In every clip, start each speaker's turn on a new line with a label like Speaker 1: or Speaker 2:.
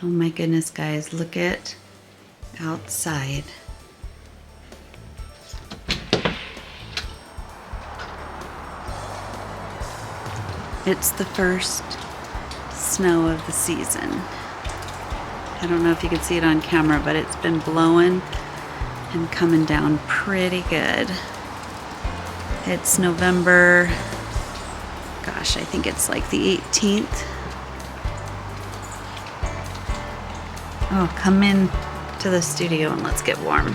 Speaker 1: Oh my goodness, guys, look at outside. It's the first snow of the season. I don't know if you can see it on camera, but it's been blowing and coming down pretty good. It's November, gosh, I think it's like the 18th. Oh, come in to the studio and let's get warm.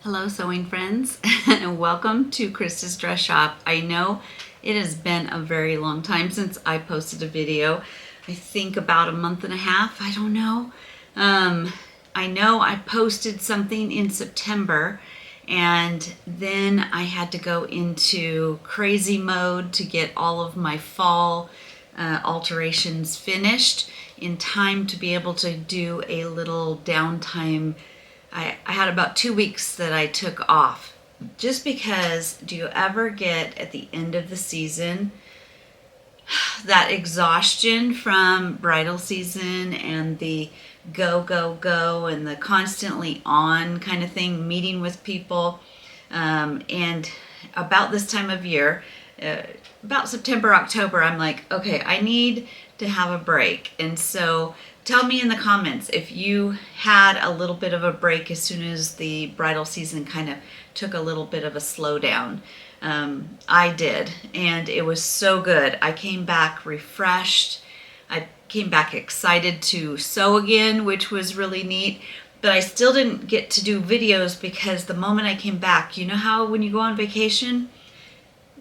Speaker 1: Hello sewing friends, and welcome to Christa's Dress Shop. I know it has been a very long time since I posted a video. I think about a month and a half, I don't know. I know I posted something in September, and then I had to go into crazy mode to get all of my fall alterations finished in time to be able to do a little downtime. I had about 2 weeks that I took off, just because do you ever get at the end of the season that exhaustion from bridal season and the go, go, go and the constantly on kind of thing, meeting with people. And about this time of year, about September, October, I'm like, okay, I need to have a break. And so tell me in the comments if you had a little bit of a break as soon as the bridal season kind of took a little bit of a slowdown. I did, and it was so good. I came back refreshed. I came back excited to sew again, which was really neat. But I still didn't get to do videos because the moment I came back, you know how when you go on vacation,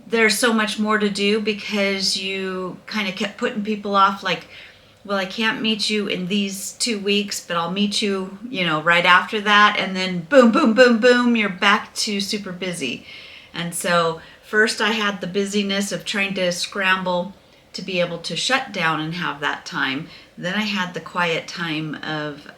Speaker 1: there's so much more to do because you kind of kept putting people off, like, well, I can't meet you in these 2 weeks, but I'll meet you, right after that. And then boom, boom, boom, boom, you're back to super busy. And so first I had the busyness of trying to scramble to be able to shut down and have that time. Then I had the quiet time of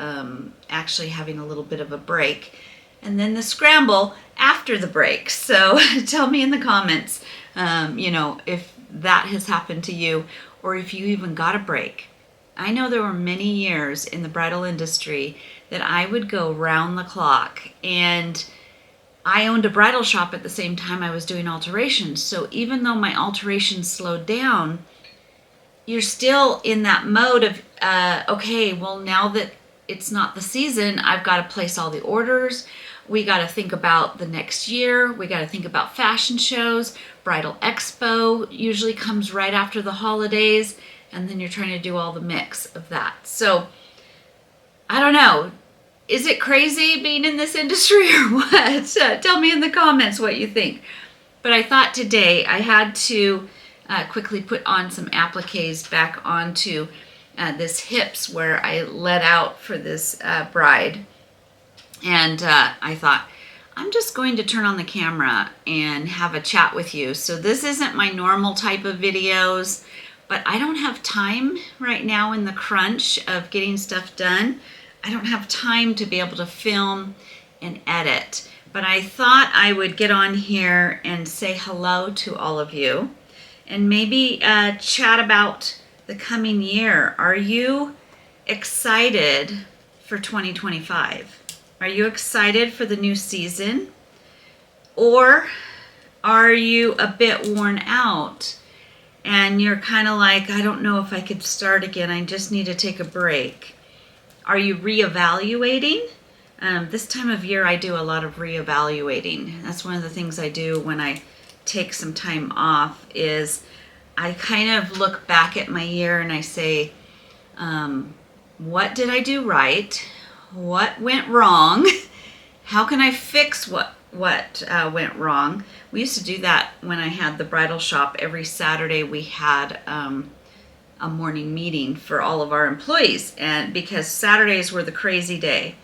Speaker 1: actually having a little bit of a break. And then the scramble after the break. So tell me in the comments, if that has happened to you or if you even got a break. I know there were many years in the bridal industry that I would go round the clock, and I owned a bridal shop at the same time I was doing alterations. So even though my alterations slowed down, you're still in that mode of, okay, well, now that it's not the season, I've got to place all the orders. We got to think about the next year. We got to think about fashion shows. Bridal Expo usually comes right after the holidays. And then you're trying to do all the mix of that. So, I don't know. Is it crazy being in this industry or what? Tell me in the comments what you think. But I thought today I had to quickly put on some appliques back onto this hips where I let out for this bride. And I thought, I'm just going to turn on the camera and have a chat with you. So this isn't my normal type of videos. But I don't have time right now in the crunch of getting stuff done. I don't have time to be able to film and edit. But I thought I would get on here and say hello to all of you and maybe chat about the coming year. Are you excited for 2025? Are you excited for the new season? Or are you a bit worn out? And you're kind of like, I don't know if I could start again. I just need to take a break. Are you reevaluating? This time of year, I do a lot of reevaluating. That's one of the things I do when I take some time off is I kind of look back at my year and I say, what did I do right? What went wrong? How can I fix what went wrong? We used to do that when I had the bridal shop. Every Saturday we had a morning meeting for all of our employees, and because Saturdays were the crazy day,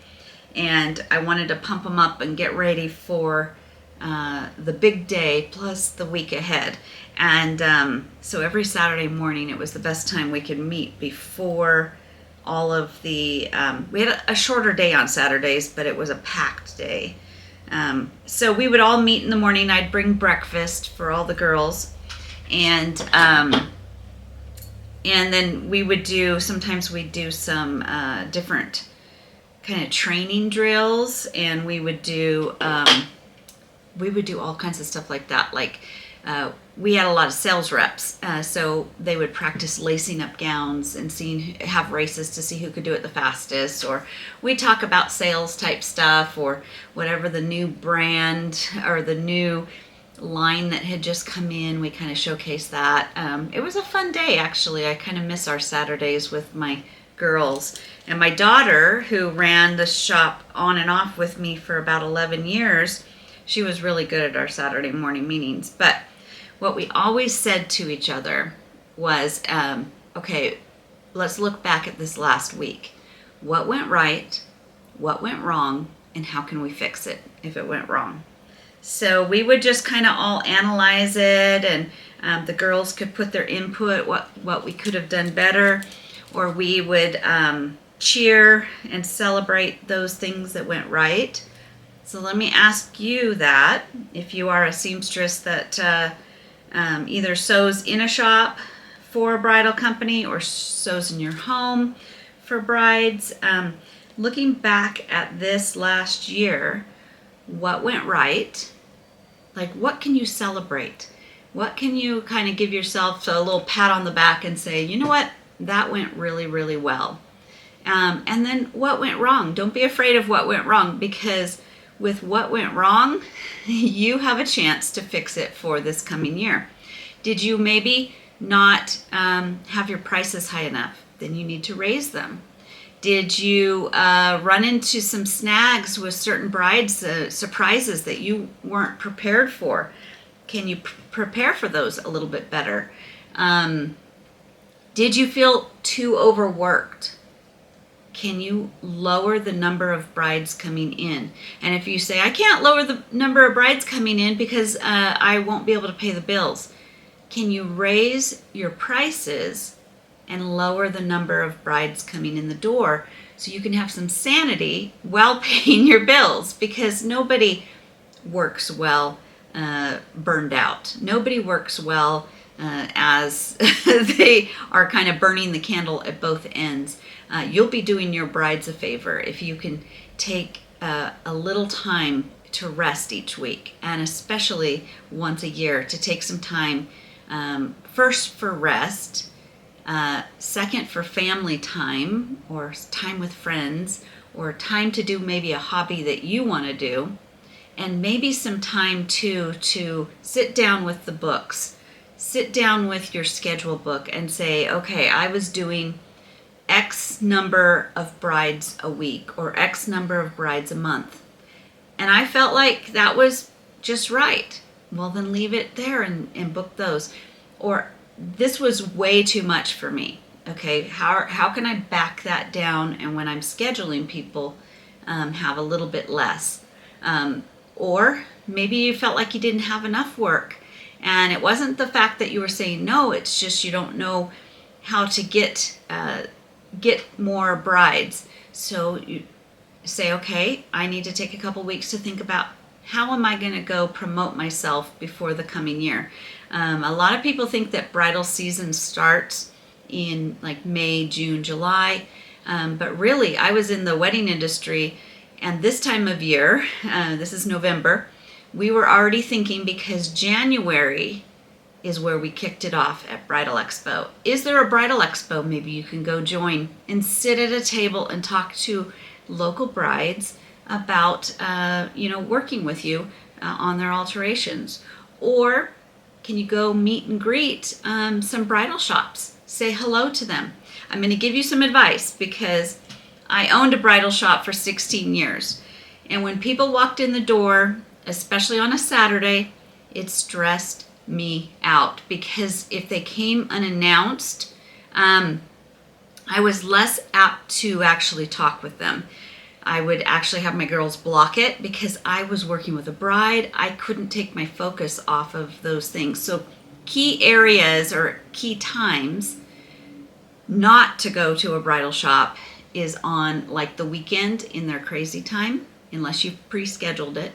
Speaker 1: and I wanted to pump them up and get ready for the big day plus the week ahead. And so every Saturday morning, it was the best time we could meet before all of the, we had a shorter day on Saturdays, but it was a packed day. So we would all meet in the morning. I'd bring breakfast for all the girls. And then we would sometimes we'd do some different kind of training drills, and we would do all kinds of stuff like that. Like we had a lot of sales reps, so they would practice lacing up gowns and have races to see who could do it the fastest. Or we talk about sales type stuff, or whatever the new brand or the new line that had just come in. We kind of showcase that. It was a fun day, actually. I kind of miss our Saturdays with my girls. And my daughter, who ran the shop on and off with me for about 11 years, she was really good at our Saturday morning meetings. But what we always said to each other was, okay, let's look back at this last week. What went right? What went wrong? And how can we fix it if it went wrong? So we would just kind of all analyze it, and the girls could put their input, what we could have done better, or we would cheer and celebrate those things that went right. So let me ask you that, if you are a seamstress that either sews in a shop for a bridal company or sews in your home for brides, looking back at this last year, what went right? Like, what can you celebrate? What can you kind of give yourself a little pat on the back and say, you know what, that went really, really well. And then what went wrong? Don't be afraid of what went wrong, because with what went wrong, you have a chance to fix it for this coming year. Did you maybe not have your prices high enough? Then you need to raise them. Did you run into some snags with certain brides, surprises that you weren't prepared for? Can you prepare for those a little bit better? Did you feel too overworked? Can you lower the number of brides coming in? And if you say, I can't lower the number of brides coming in because I won't be able to pay the bills, can you raise your prices and lower the number of brides coming in the door so you can have some sanity while paying your bills? Because nobody works well burned out. Nobody works well as they are kind of burning the candle at both ends. You'll be doing your brides a favor if you can take a little time to rest each week, and especially once a year to take some time, first for rest, second for family time or time with friends, or time to do maybe a hobby that you want to do, and maybe some time too to sit down with the books, sit down with your schedule book and say, okay, I was doing X number of brides a week or X number of brides a month, and I felt like that was just right. Well, then leave it there and book those. Or this was way too much for me. Okay, how can I back that down, and when I'm scheduling people, have a little bit less? Or maybe you felt like you didn't have enough work, and it wasn't the fact that you were saying no, it's just you don't know how to get more brides. So you say, okay, I need to take a couple weeks to think about how am I going to go promote myself before the coming year. A lot of people think that bridal season starts in like May, June, July, but really I was in the wedding industry, and this time of year, this is November, we were already thinking, because January is where we kicked it off at Bridal Expo. Is there a Bridal Expo maybe you can go join and sit at a table and talk to local brides about working with you on their alterations? Or can you go meet and greet some bridal shops? Say hello to them. I'm going to give you some advice, because I owned a bridal shop for 16 years. And when people walked in the door, especially on a Saturday, it stressed me out, because if they came unannounced, I was less apt to actually talk with them. I would actually have my girls block it because I was working with a bride. I couldn't take my focus off of those things. So key areas or key times not to go to a bridal shop is on like the weekend in their crazy time, unless you've pre-scheduled it,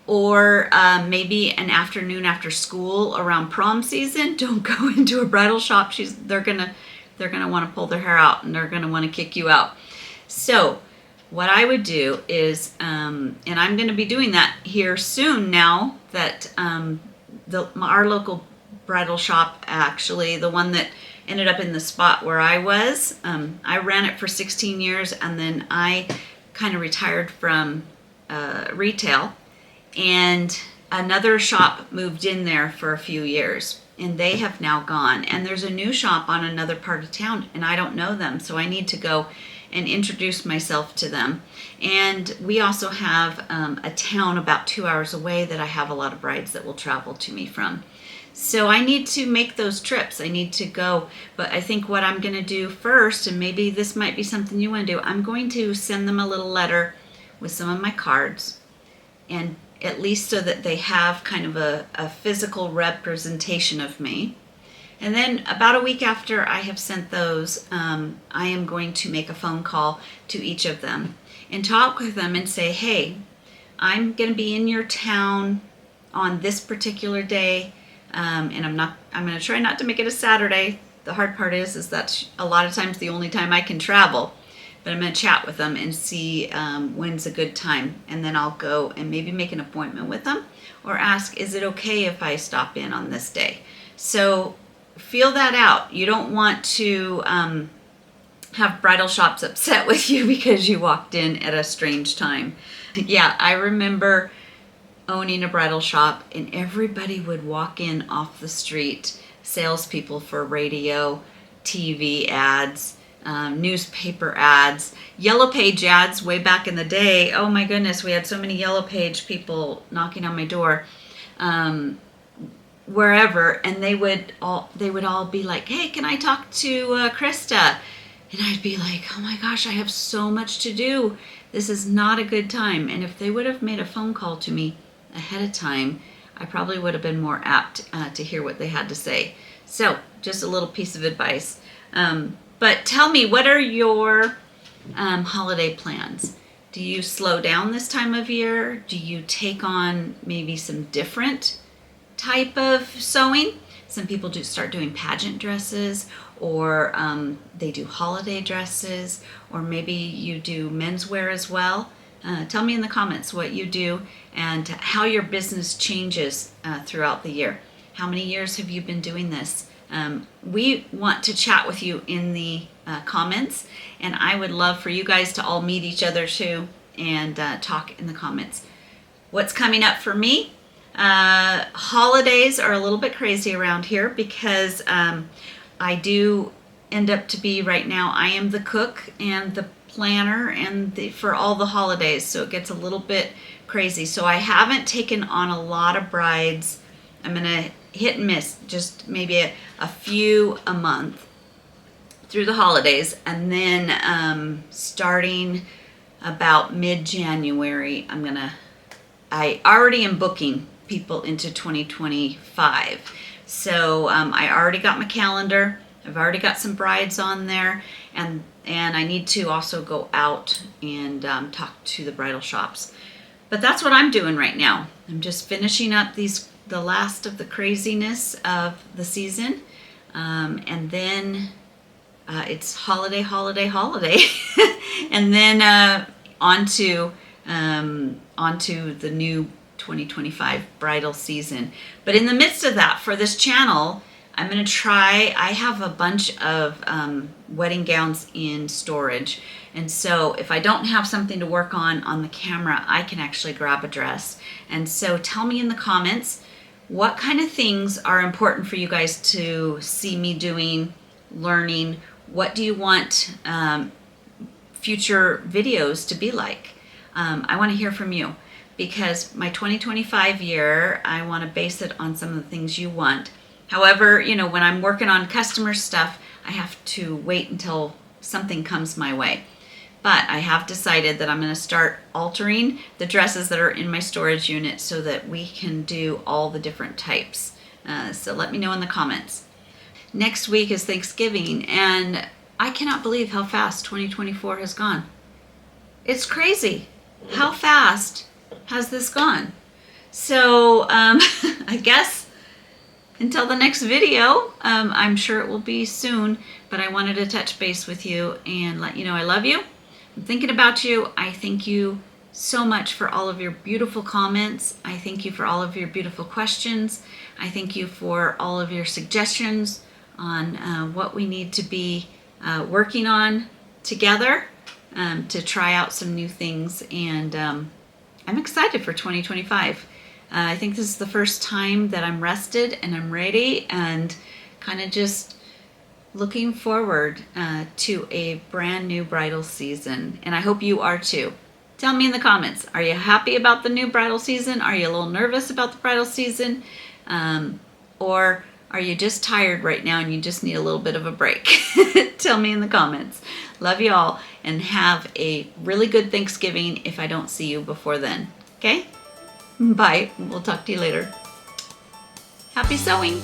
Speaker 1: or maybe an afternoon after school around prom season. Don't go into a bridal shop. They're gonna want to pull their hair out and they're gonna want to kick you out. So what I would do is, and I'm going to be doing that here soon now that our local bridal shop, actually, the one that ended up in the spot where I was, I ran it for 16 years and then I kind of retired from retail, and another shop moved in there for a few years and they have now gone, and there's a new shop on another part of town and I don't know them, so I need to go and introduce myself to them. And we also have a town about 2 hours away that I have a lot of brides that will travel to me from. So I need to make those trips. I need to go. But I think what I'm going to do first, and maybe this might be something you want to do, I'm going to send them a little letter with some of my cards, and at least so that they have kind of a physical representation of me. And then about a week after I have sent those, I am going to make a phone call to each of them and talk with them and say, hey, I'm going to be in your town on this particular day, and I'm going to try not to make it a Saturday. The hard part is that's a lot of times the only time I can travel. But I'm going to chat with them and see when's a good time, and then I'll go and maybe make an appointment with them or ask, is it okay if I stop in on this day? So feel that out. You don't want to have bridal shops upset with you because you walked in at a strange time. Yeah, I remember owning a bridal shop and everybody would walk in off the street, salespeople for radio, TV ads, newspaper ads, yellow page ads way back in the day. Oh my goodness, we had so many yellow page people knocking on my door. Wherever, and they would all be like, hey, can I talk to Christa? And I'd be like, oh my gosh, I have so much to do. This is not a good time. And if they would have made a phone call to me ahead of time, I probably would have been more apt to hear what they had to say. So just a little piece of advice. But tell me, what are your holiday plans? Do you slow down this time of year? Do you take on maybe some different type of sewing? Some people start doing pageant dresses, or they do holiday dresses, or maybe you do menswear as well. Tell me in the comments what you do and how your business changes throughout the year. How many years have you been doing this? We want to chat with you in the comments, and I would love for you guys to all meet each other too and talk in the comments. What's coming up for me? Holidays are a little bit crazy around here because I do end up to be, right now, I am the cook and the planner and for all the holidays, so it gets a little bit crazy. So I haven't taken on a lot of brides. I'm gonna hit and miss, just maybe a few a month through the holidays, and then starting about mid-January, I already am booking people into 2025. So I already got my calendar. I've already got some brides on there, and I need to also go out and talk to the bridal shops. But that's what I'm doing right now. I'm just finishing up the last of the craziness of the season, and then it's holiday, and then onto the new 2025 bridal season. But in the midst of that, for this channel, I'm going to try, I have a bunch of wedding gowns in storage, and so if I don't have something to work on the camera, I can actually grab a dress. And so tell me in the comments what kind of things are important for you guys to see me doing, learning. What do you want future videos to be like? I want to hear from you, because my 2025 year, I want to base it on some of the things you want. However, when I'm working on customer stuff, I have to wait until something comes my way. But I have decided that I'm going to start altering the dresses that are in my storage unit so that we can do all the different types. So let me know in the comments. Next week is Thanksgiving, and I cannot believe how fast 2024 has gone. It's crazy. How fast has this gone? So I guess until the next video, I'm sure it will be soon, but I wanted to touch base with you and let you know I love you. I'm thinking about you. I thank you so much for all of your beautiful comments. I thank you for all of your beautiful questions. I thank you for all of your suggestions on what we need to be working on together to try out some new things. And I'm excited for 2025. I think this is the first time that I'm rested and I'm ready and kind of just looking forward to a brand new bridal season. And I hope you are too. Tell me in the comments, are you happy about the new bridal season? Are you a little nervous about the bridal season? Or are you just tired right now and you just need a little bit of a break? Tell me in the comments. Love you all and have a really good Thanksgiving if I don't see you before then. Okay? Bye. We'll talk to you later. Happy sewing.